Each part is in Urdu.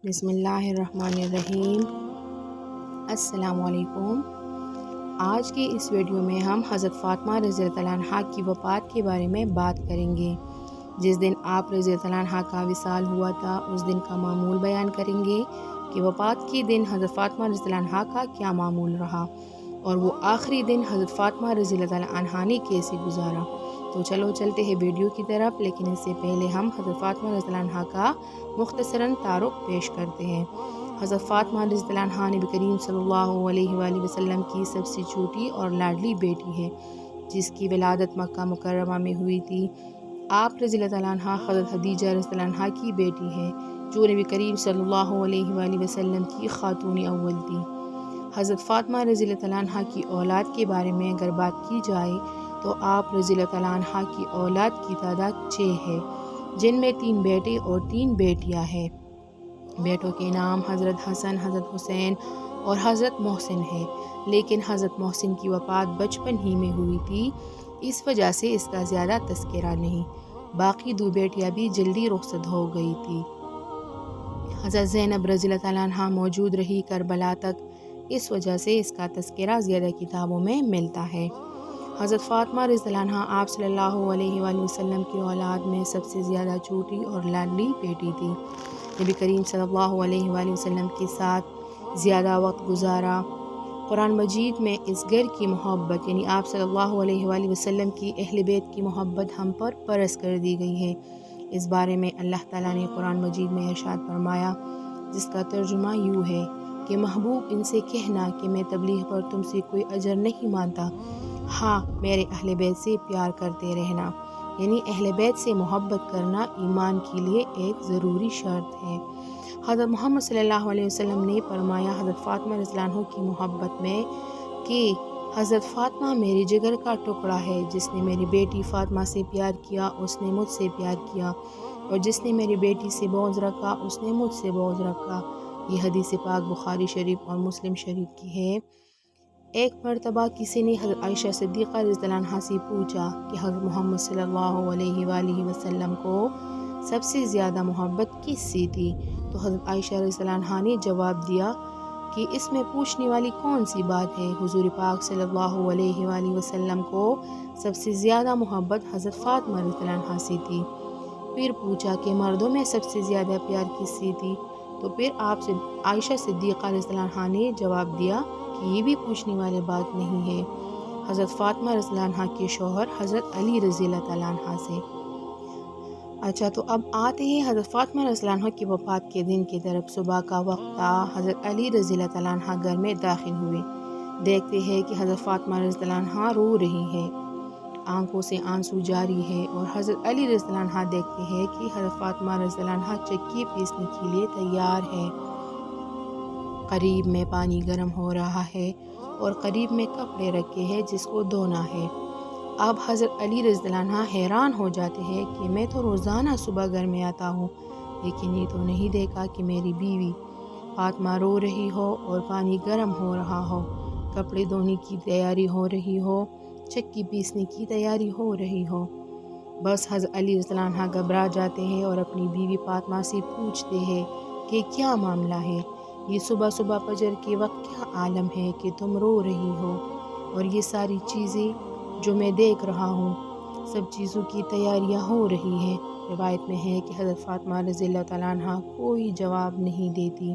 بسم اللہ الرحمن الرحیم۔ السلام علیکم۔ آج کی اس ویڈیو میں ہم حضرت فاطمہ رضی اللہ عنہا کی وفات کے بارے میں بات کریں گے۔ جس دن آپ رضی اللہ عنہا کا وصال ہوا تھا اس دن کا معمول بیان کریں گے کہ وفات کے دن حضرت فاطمہ رضی اللہ عنہا کا کیا معمول رہا اور وہ آخری دن حضرت فاطمہ رضی اللہ عنہا نے کیسے گزارا۔ تو چلو چلتے ہیں ویڈیو کی طرف، لیکن اس سے پہلے ہم حضرت فاطمہ رضی اللہ عنہا کا مختصراً تعارف پیش کرتے ہیں۔ حضرت فاطمہ رضی اللہ عنہا نبی کریم صلی اللہ علیہ وآلہ وسلم کی سب سے چھوٹی اور لاڈلی بیٹی ہے، جس کی ولادت مکہ مکرمہ میں ہوئی تھی۔ آپ رضی اللہ عنہا حضرت خدیجہ رضی اللہ عنہا کی بیٹی ہے، جو نبی کریم صلی اللہ علیہ وآلہ وسلم کی خاتون اول تھی۔ حضرت فاطمہ رضی اللہ عنہا کی اولاد کے بارے میں اگر بات کی جائے تو آپ رضی اللہ عنہا کی اولاد کی تعداد 6 ہے، جن میں 3 بیٹے اور 3 بیٹیاں ہیں۔ بیٹوں کے نام حضرت حسن، حضرت حسین اور حضرت محسن ہے، لیکن حضرت محسن کی وفات بچپن ہی میں ہوئی تھی، اس وجہ سے اس کا زیادہ تذکرہ نہیں۔ باقی 2 بیٹیاں بھی جلدی رخصت ہو گئی تھی۔ حضرت زینب رضی اللہ عنہا موجود رہی کربلا تک، اس وجہ سے اس کا تذکرہ زیادہ کتابوں میں ملتا ہے۔ حضرت فاطمہ رضی اللہ عنہا آپ صلی اللہ علیہ وآلہ وسلم کی اولاد میں سب سے زیادہ چھوٹی اور لاڈلی بیٹی تھی۔ نبی کریم صلی اللہ علیہ وآلہ وسلم کے ساتھ زیادہ وقت گزارا۔ قرآن مجید میں اس گھر کی محبت یعنی آپ صلی اللہ علیہ وآلہ وسلم کی اہل بیت کی محبت ہم پر فرض کر دی گئی ہے۔ اس بارے میں اللہ تعالیٰ نے قرآن مجید میں ارشاد فرمایا، جس کا ترجمہ یوں ہے کہ محبوب ان سے کہنا کہ میں تبلیغ پر تم سے کوئی اجر نہیں مانتا، ہاں میرے اہل بیت سے پیار کرتے رہنا، یعنی اہل بیت سے محبت کرنا ایمان کے لیے ایک ضروری شرط ہے۔ حضرت محمد صلی اللہ علیہ وسلم نے فرمایا حضرت فاطمہ رضی اللہ عنہ کی محبت میں کہ حضرت فاطمہ میری جگر کا ٹکڑا ہے، جس نے میری بیٹی فاطمہ سے پیار کیا اس نے مجھ سے پیار کیا، اور جس نے میری بیٹی سے بغض رکھا اس نے مجھ سے بغض رکھا۔ یہ حدیث پاک بخاری شریف اور مسلم شریف کی ہے۔ ایک مرتبہ کسی نے حضرت عائشہ صدیقہ رضی اللہ عنہا سے پوچھا کہ حضرت محمد صلی اللہ علیہ وآلہ وسلم کو سب سے زیادہ محبت کس سے تھی؟ تو حضرت عائشہ رضی اللہ عنہا نے جواب دیا کہ اس میں پوچھنے والی کون سی بات ہے، حضور پاک صلی اللہ علیہ وآلہ وسلم کو سب سے زیادہ محبت حضرت فاطمہ رضی اللہ عنہا سے تھی۔ پھر پوچھا کہ مردوں میں سب سے زیادہ پیار کس سے تھی؟ تو پھر آپ سے عائشہ صدیقہ رضی اللہ عنہا نے جواب دیا کہ یہ بھی پوچھنے والی بات نہیں ہے، حضرت فاطمہ رضی اللہ عنہا کے شوہر حضرت علی رضی اللہ عنہ سے۔ اچھا، تو اب آتے ہیں حضرت فاطمہ رضی اللہ عنہ کی وفات کے دن کی طرف۔ صبح کا وقت تھا، حضرت علی رضی اللہ عنہ گھر میں داخل ہوئے۔ دیکھتے ہیں کہ حضرت فاطمہ رضی اللہ عنہ رو رہی ہے، آنکھوں سے آنسو جاری ہے، اور حضرت علی رضی اللہ عنہ دیکھتے ہیں کہ حضرت فاطمہ رضی اللہ عنہ چکی پیسنے کے لیے تیار ہے۔ قریب میں پانی گرم ہو رہا ہے اور قریب میں کپڑے رکھے ہیں جس کو دھونا ہے۔ اب حضرت علی رضی اللہ عنہ حیران ہو جاتے ہیں کہ میں تو روزانہ صبح گھر میں آتا ہوں، لیکن یہ تو نہیں دیکھا کہ میری بیوی فاطمہ رو رہی ہو اور پانی گرم ہو رہا ہو، کپڑے دھونے کی تیاری ہو رہی ہو، چکی پیسنے کی تیاری ہو رہی ہو۔ بس حضرت علی رضی اللہ عنہ گھبرا جاتے ہیں اور اپنی بیوی فاطمہ سے پوچھتے ہیں کہ کیا معاملہ ہے، یہ صبح صبح فجر کے وقت کیا عالم ہے کہ تم رو رہی ہو، اور یہ ساری چیزیں جو میں دیکھ رہا ہوں سب چیزوں کی تیاریاں ہو رہی ہیں۔ روایت میں ہے کہ حضرت فاطمہ رضی اللہ عنہا کوئی جواب نہیں دیتی۔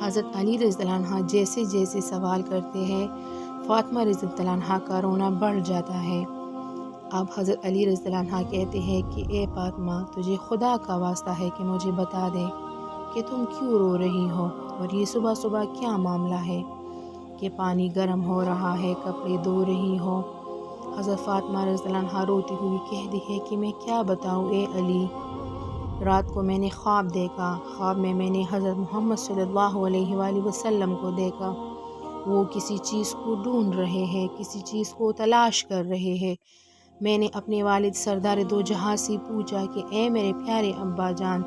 حضرت علی رضی اللہ عنہ جیسے جیسے سوال کرتے ہیں فاطمہ رضی اللہ عنہا کا رونا بڑھ جاتا ہے۔ اب حضرت علی رضی اللہ عنہ کہتے ہیں کہ اے فاطمہ، تجھے خدا کا واسطہ ہے کہ مجھے بتا دے کہ تم کیوں رو رہی ہو، اور یہ صبح صبح کیا معاملہ ہے کہ پانی گرم ہو رہا ہے، کپڑے دھو رہی ہو۔ حضرت فاطمہ رضی اللہ عنہا روتی ہوئی کہتی ہے کہ میں کیا بتاؤں اے علی، رات کو میں نے خواب دیکھا، خواب میں نے حضرت محمد صلی اللہ علیہ وآلہ وسلم کو دیکھا، وہ کسی چیز کو ڈھونڈ رہے ہیں، کسی چیز کو تلاش کر رہے ہیں۔ میں نے اپنے والد سردار دو جہاں سے پوچھا کہ اے میرے پیارے ابا جان،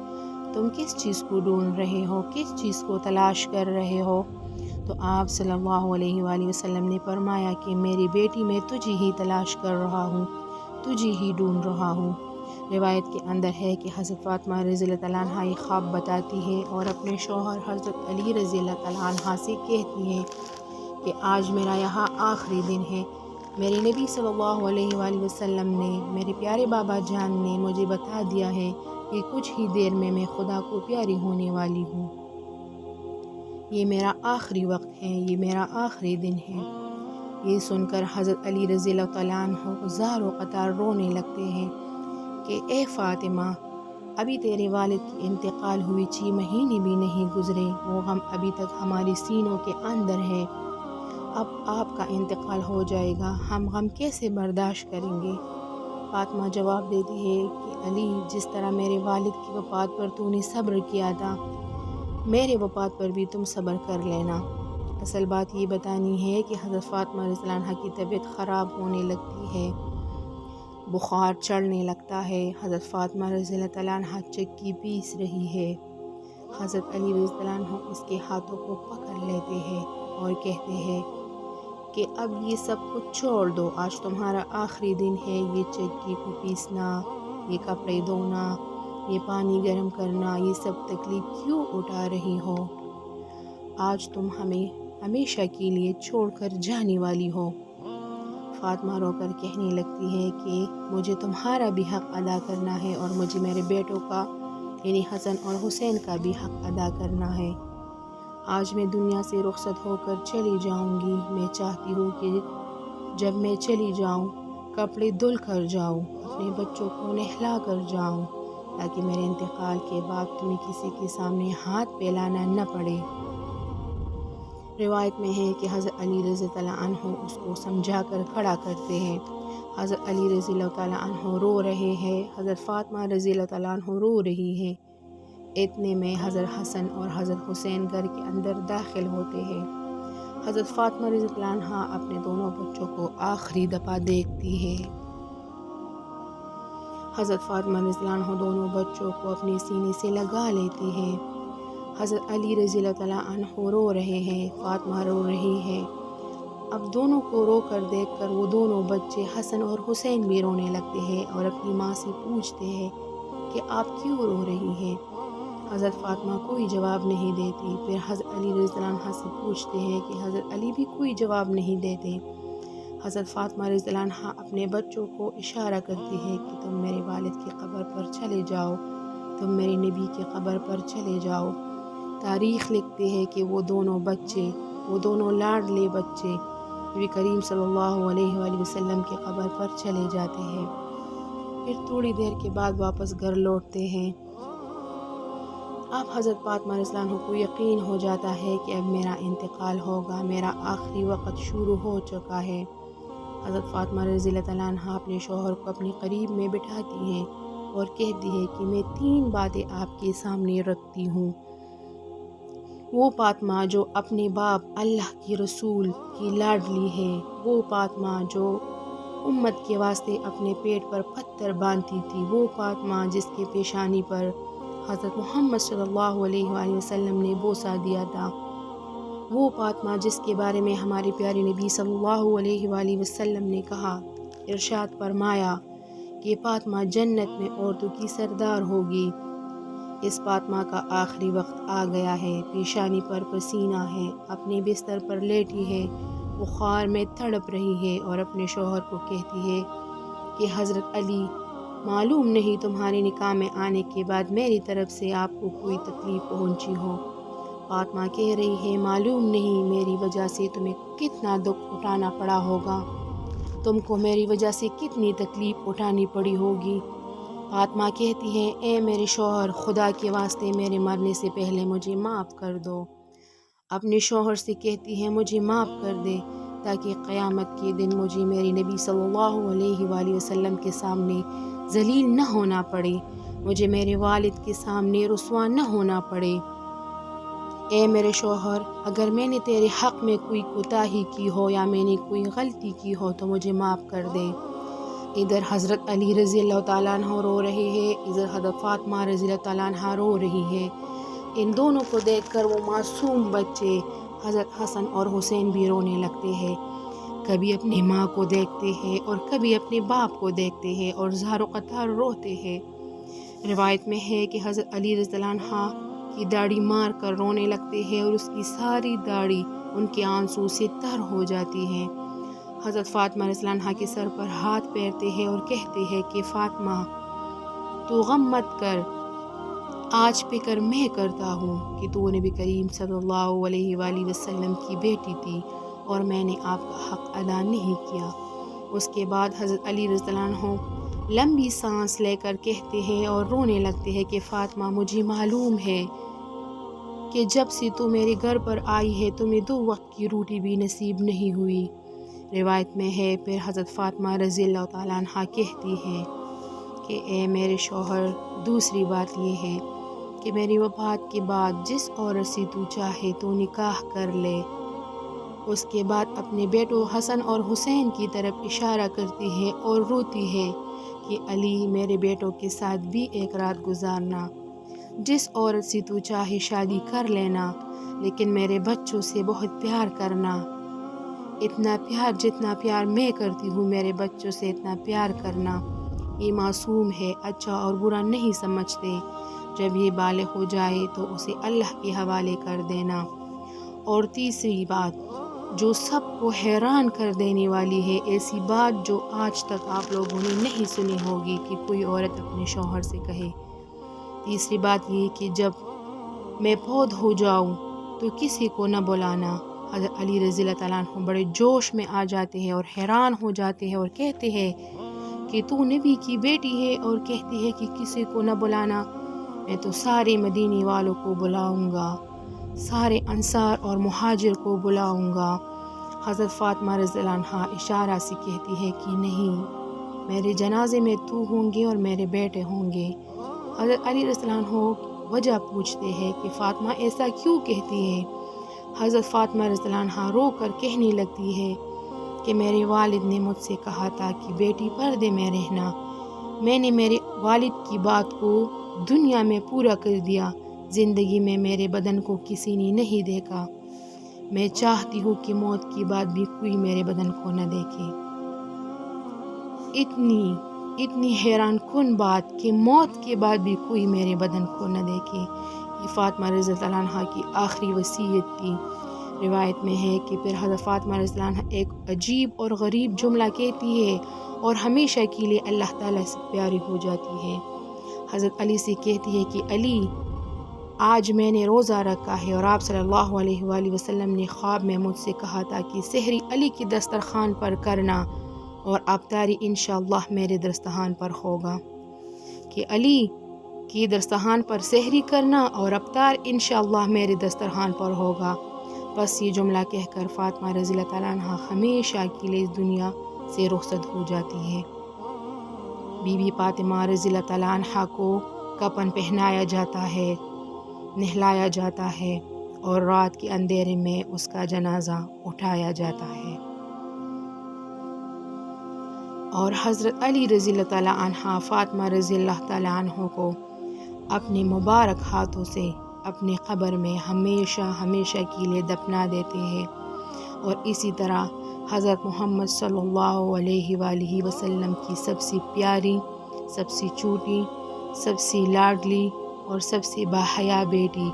تم کس چیز کو ڈھونڈ رہے ہو، کس چیز کو تلاش کر رہے ہو؟ تو آپ صلی اللہ علیہ وآلہ وسلم نے فرمایا کہ میری بیٹی میں تجھے ہی تلاش کر رہا ہوں، تجھے ہی ڈھونڈ رہا ہوں۔ روایت کے اندر ہے کہ حضرت فاطمہ رضی اللہ تعالیٰ عنہ یہ خواب بتاتی ہے اور اپنے شوہر حضرت علی رضی اللہ تعالیٰ عنہ سے کہتی ہے کہ آج میرا یہاں آخری دن ہے۔ میرے نبی صلی اللہ علیہ وآلہ وسلم نے، میرے پیارے بابا جان نے مجھے بتا دیا ہے کہ کچھ ہی دیر میں خدا کو پیاری ہونے والی ہوں۔ یہ میرا آخری وقت ہے، یہ میرا آخری دن ہے۔ یہ سن کر حضرت علی رضی اللہ تعالیٰ عنہ زار و قطار رونے لگتے ہیں کہ اے فاطمہ، ابھی تیرے والد کی انتقال ہوئی 6 مہینے بھی نہیں گزرے، وہ غم ابھی تک ہمارے سینوں کے اندر ہے۔ اب آپ کا انتقال ہو جائے گا، ہم غم کیسے برداشت کریں گے؟ فاطمہ جواب دیتی ہے کہ علی، جس طرح میرے والد کی وفات پر تو نے صبر کیا تھا، میرے وفات پر بھی تم صبر کر لینا۔ اصل بات یہ بتانی ہے کہ حضرت فاطمہ رضی اللہ عنہ کی طبیعت خراب ہونے لگتی ہے، بخار چڑھنے لگتا ہے۔ حضرت فاطمہ رضی اللہ تعالیٰ عنہ چکی پیس رہی ہے۔ حضرت علی رضی اللہ عنہ اس کے ہاتھوں کو پکڑ لیتے ہیں اور کہتے ہیں کہ اب یہ سب کچھ چھوڑ دو، آج تمہارا آخری دن ہے۔ یہ چکی کو پیسنا، یہ کپڑے دھونا، یہ پانی گرم کرنا، یہ سب تکلیف کیوں اٹھا رہی ہو؟ آج تم ہمیں ہمیشہ کے لیے چھوڑ کر جانے والی ہو۔ فاطمہ رو کر کہنے لگتی ہے کہ مجھے تمہارا بھی حق ادا کرنا ہے اور مجھے میرے بیٹوں کا یعنی حسن اور حسین کا بھی حق ادا کرنا ہے۔ آج میں دنیا سے رخصت ہو کر چلی جاؤں گی۔ میں چاہتی ہوں کہ جب میں چلی جاؤں کپڑے دھل کر جاؤں، اپنے بچوں کو نہلا کر جاؤں، تاکہ میرے انتقال کے بعد تمہیں کسی کے سامنے ہاتھ پھیلانا نہ پڑے۔ روایت میں ہے کہ حضرت علی رضی اللہ عنہ اس کو سمجھا کر کھڑا کرتے ہیں۔ حضرت علی رضی اللہ تعالیٰ عنہ رو رہے ہیں، حضرت فاطمہ رضی اللہ تعالیٰ عنہ رو رہی ہے۔ اتنے میں حضرت حسن اور حضرت حسین گھر کے اندر داخل ہوتے ہیں۔ حضرت فاطمہ رضی اللہ عنہ اپنے دونوں بچوں کو آخری دفعہ دیکھتی ہے۔ حضرت فاطمہ رضی اللہ عنہ دونوں بچوں کو اپنے سینے سے لگا لیتی ہے۔ حضرت علی رضی اللہ تعالیٰ عنہ رو رہے ہیں، فاطمہ رو رہی ہے۔ اب دونوں کو رو کر دیکھ کر وہ دونوں بچے حسن اور حسین بھی رونے لگتے ہیں اور اپنی ماں سے پوچھتے ہیں کہ آپ کیوں رو رہی ہیں؟ حضرت فاطمہ کوئی جواب نہیں دیتی۔ پھر حضرت علی رضی اللہ عنہ سے پوچھتے ہیں کہ حضرت علی بھی کوئی جواب نہیں دیتے۔ حضرت فاطمہ رضی اللہ عنہ اپنے بچوں کو اشارہ کرتی ہے کہ تم میرے والد کی قبر پر چلے جاؤ، تم میرے نبی کی قبر پر چلے جاؤ۔ تاریخ لکھتے ہیں کہ وہ دونوں بچے، وہ دونوں لاڈلے بچے نبی کریم صلی اللہ علیہ وآلہ وسلم کی قبر پر چلے جاتے ہیں۔ پھر تھوڑی دیر کے بعد واپس گھر لوٹتے ہیں۔ اب حضرت فاطمہ رضی اللہ عنہ کو یقین ہو جاتا ہے کہ اب میرا انتقال ہوگا، میرا آخری وقت شروع ہو چکا ہے۔ حضرت فاطمہ رضی اللہ تعالیٰ عنہ اپنے شوہر کو اپنے قریب میں بٹھاتی ہیں اور کہتی ہے کہ میں 3 باتیں آپ کے سامنے رکھتی ہوں۔ وہ فاطمہ جو اپنے باپ اللہ کی رسول کی لاڈلی ہے، وہ فاطمہ جو امت کے واسطے اپنے پیٹ پر پتھر باندھتی تھی، وہ فاطمہ جس کے پیشانی پر حضرت محمد صلی اللہ علیہ وآلہ وسلم نے بوسہ دیا تھا، وہ فاطمہ جس کے بارے میں ہمارے پیارے نبی صلی اللہ علیہ وآلہ وسلم نے کہا، ارشاد فرمایا کہ فاطمہ جنت میں عورتوں کی سردار ہوگی۔ اس فاطمہ کا آخری وقت آ گیا ہے، پیشانی پر پسینہ ہے، اپنے بستر پر لیٹی ہے، بخار میں تڑپ رہی ہے اور اپنے شوہر کو کہتی ہے کہ حضرت علی، معلوم نہیں تمہارے نکاح میں آنے کے بعد میری طرف سے آپ کو کوئی تکلیف پہنچی ہو۔ فاطمہ کہہ رہی ہے، معلوم نہیں میری وجہ سے تمہیں کتنا دکھ اٹھانا پڑا ہوگا، تم کو میری وجہ سے کتنی تکلیف اٹھانی پڑی ہوگی۔ فاطمہ کہتی ہے، اے میرے شوہر، خدا کے واسطے میرے مرنے سے پہلے مجھے معاف کر دو۔ اپنے شوہر سے کہتی ہے، مجھے معاف کر دے تاکہ قیامت کے دن مجھے میرے نبی صلی اللہ علیہ وآلہ وسلم کے سامنے ذلیل نہ ہونا پڑے، مجھے میرے والد کے سامنے رسوا نہ ہونا پڑے۔ اے میرے شوہر، اگر میں نے تیرے حق میں کوئی کوتاہی کی ہو یا میں نے کوئی غلطی کی ہو تو مجھے معاف کر دے۔ ادھر حضرت علی رضی اللہ تعالیٰ عنہ رو رہے ہیں، ادھر حضرت فاطمہ رضی اللہ تعالیٰ عنہ رو رہی ہے۔ ان دونوں کو دیکھ کر وہ معصوم بچے حضرت حسن اور حسین بھی رونے لگتے ہیں۔ کبھی اپنی ماں کو دیکھتے ہیں اور کبھی اپنے باپ کو دیکھتے ہیں اور زار و قطار روتے ہیں۔ روایت میں ہے کہ حضرت علی رضی اللہ عنہ کی داڑھی مار کر رونے لگتے ہیں اور اس کی ساری داڑھی ان کے آنسو سے تر ہو جاتی ہے۔ حضرت فاطمہ رضی اللہ عنہ کے سر پر ہاتھ پھیرتے ہیں اور کہتے ہیں کہ فاطمہ تو غم مت کر، آج فکر میں کرتا ہوں کہ تو نبی کریم صلی اللہ علیہ وآلہ وسلم کی بیٹی تھی اور میں نے آپ کا حق ادا نہیں کیا۔ اس کے بعد حضرت علی رضی اللہ عنہ لمبی سانس لے کر کہتے ہیں اور رونے لگتے ہیں کہ فاطمہ مجھے معلوم ہے کہ جب سے تو میرے گھر پر آئی ہے تمہیں 2 وقت کی روٹی بھی نصیب نہیں ہوئی۔ روایت میں ہے پھر حضرت فاطمہ رضی اللہ تعالیٰ عنہ کہتی ہے کہ اے میرے شوہر، دوسری بات یہ ہے کہ میری وفات کے بعد جس عورت سے تو چاہے تو نکاح کر لے۔ اس کے بعد اپنے بیٹوں حسن اور حسین کی طرف اشارہ کرتی ہے اور روتی ہے کہ علی میرے بیٹوں کے ساتھ بھی ایک رات گزارنا، جس عورت سے تو چاہے شادی کر لینا، لیکن میرے بچوں سے بہت پیار کرنا، اتنا پیار جتنا پیار میں کرتی ہوں میرے بچوں سے اتنا پیار کرنا۔ یہ معصوم ہے، اچھا اور برا نہیں سمجھتے، جب یہ بالغ ہو جائے تو اسے اللہ کے حوالے کر دینا۔ اور تیسری بات جو سب کو حیران کر دینے والی ہے، ایسی بات جو آج تک آپ لوگوں نے نہیں سنی ہوگی کہ کوئی عورت اپنے شوہر سے کہے۔ تیسری بات یہ کہ جب میں فوت ہو جاؤں تو کسی کو نہ بلانا۔ حضرت علی رضی اللہ تعالیٰ عنہ بڑے جوش میں آ جاتے ہیں اور حیران ہو جاتے ہیں اور کہتے ہیں کہ تو نبی کی بیٹی ہے اور کہتی ہے کہ کسی کو نہ بلانا، میں تو سارے مدینے والوں کو بلاؤں گا، سارے انصار اور مہاجر کو بلاؤں گا۔ حضرت فاطمہ رضی اللہ عنہ اشارہ سے کہتی ہے کہ نہیں، میرے جنازے میں تو ہوں گے اور میرے بیٹے ہوں گے۔ حضرت علی رضی اللہ عنہ وجہ پوچھتے ہیں کہ فاطمہ ایسا کیوں کہتی ہے؟ حضرت فاطمہ رضی اللہ عنہ رو کر کہنے لگتی ہے کہ میرے والد نے مجھ سے کہا تھا کہ بیٹی پردے میں رہنا، میں نے میرے والد کی بات کو دنیا میں پورا کر دیا، زندگی میں میرے بدن کو کسی نے نہیں دیکھا، میں چاہتی ہوں کہ موت کی بعد بھی کوئی میرے بدن کو نہ دیکھے۔ اتنی حیران کن بات کہ موت کے بعد بھی کوئی میرے بدن کو نہ دیکھے، یہ فاطمہ رضی اللہ عنہ کی آخری وصیت تھی۔ روایت میں ہے کہ پھر حضرت فاطمہ رضی اللہ عنہ ایک عجیب اور غریب جملہ کہتی ہے اور ہمیشہ کے لیے اللہ تعالیٰ سے پیاری ہو جاتی ہے۔ حضرت علی سے کہتی ہے کہ علی، آج میں نے روزہ رکھا ہے اور آپ صلی اللہ علیہ وآلہ وسلم نے خواب میں مجھ سے کہا تھا کہ سحری علی کی دسترخوان پر کرنا اور افطاری انشاءاللہ میرے دسترخوان پر ہوگا، کہ علی کی دسترخوان پر سحری کرنا اور افطار انشاءاللہ میرے دسترخوان پر ہوگا۔ بس یہ جملہ کہہ کر فاطمہ رضی اللہ تعالیٰ عنہ ہمیشہ کے لیے اس دنیا سے رخصت ہو جاتی ہے۔ بی بی فاطمہ رضی اللہ تعالیٰ عنہ کو کفن پہنایا جاتا ہے، نہلایا جاتا ہے اور رات کے اندھیرے میں اس کا جنازہ اٹھایا جاتا ہے۔ اور حضرت علی رضی اللہ تعالیٰ عنہ فاطمہ رضی اللہ تعالیٰ عنہ کو اپنے مبارک ہاتھوں سے اپنی قبر میں ہمیشہ کے لیے دفنا دیتے ہیں۔ اور اسی طرح حضرت محمد صلی اللہ علیہ وآلہ وسلم کی سب سے پیاری، سب سے چھوٹی، سب سے لاڈلی اور سب سے باحیا بیٹی